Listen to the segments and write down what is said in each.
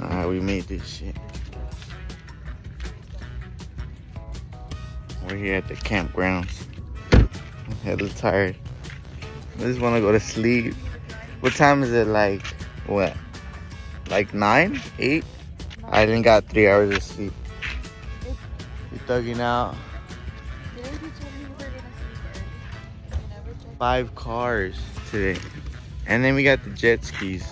Alright, we made this shit. We're here at the campgrounds. I'm hella tired. I just want to go to sleep. What time is it? Like, what? Like 9? 8? I didn't got 3 hours of sleep. You thugging out. 5 cars today. And then we got the jet skis.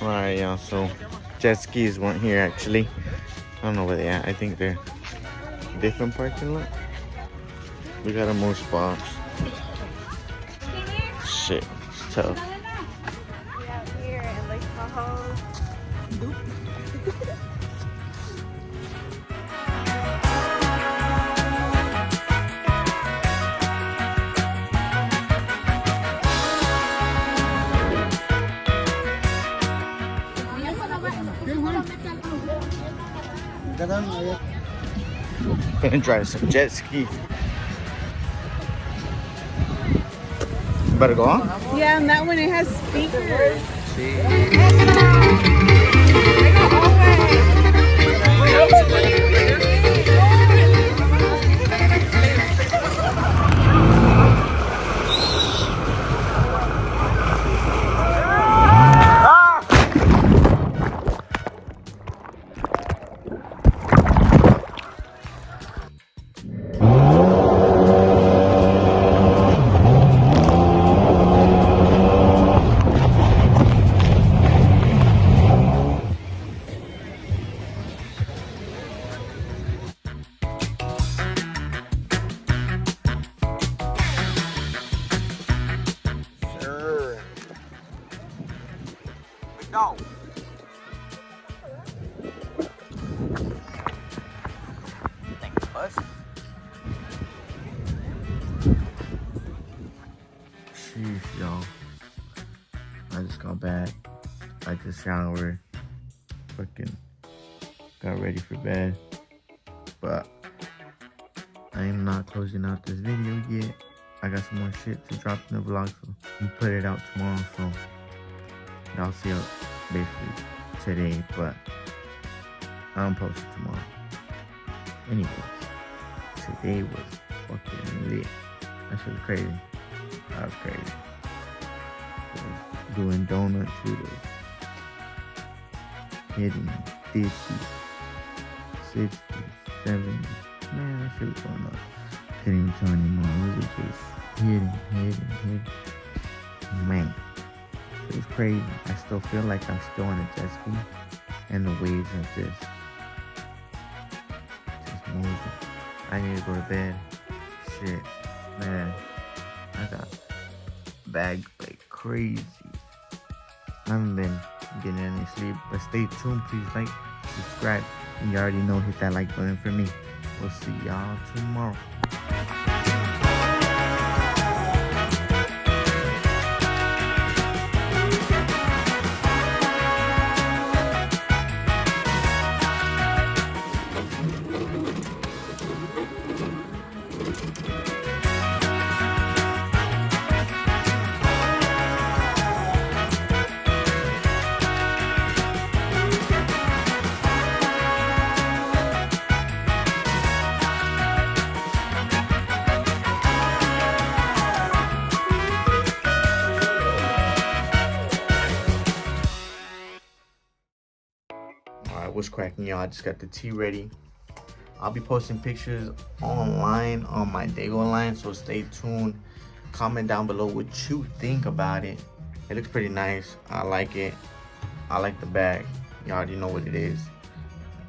Alright, y'all, so jet skis weren't here actually. I don't know where they at. I think they're different parking lot. We gotta move spots. Shit, it's tough. We out here in Lake Tahoe. Gonna drive some jet ski. You better go on? Yeah, and that one, it has speakers. No. Thanks, bud. Sheesh, y'all. I just got back. I just showered. Fucking got ready for bed. But I am not closing out this video yet. I got some more shit to drop in the vlog, so I'm put it out tomorrow, so y'all see it basically today, but I'll post it tomorrow. Anyways, today was fucking lit. That shit was crazy. That was crazy. I was doing donuts with us. Hitting 50, 60, 70. Man, that shit was going up. Couldn't even tell anymore. We was just hitting. Man. It was crazy. I still feel like I'm still on a jet ski, and the waves are just moving. I need to go to bed. Shit, man, I got bagged like crazy. I haven't been getting any sleep, but stay tuned. Please like, subscribe, and you already know, hit that like button for me. We'll see y'all tomorrow. What's cracking, y'all? I just got the tea ready. I'll be posting pictures online on my Dago line, so stay tuned. Comment down below what you think about it. It looks pretty nice. I like it. I like the bag. You already know what it is.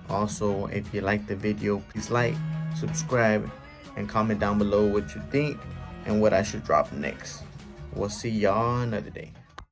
Also, if you like the video, please like, subscribe, and comment down below what you think and what I should drop next. We'll see y'all another day.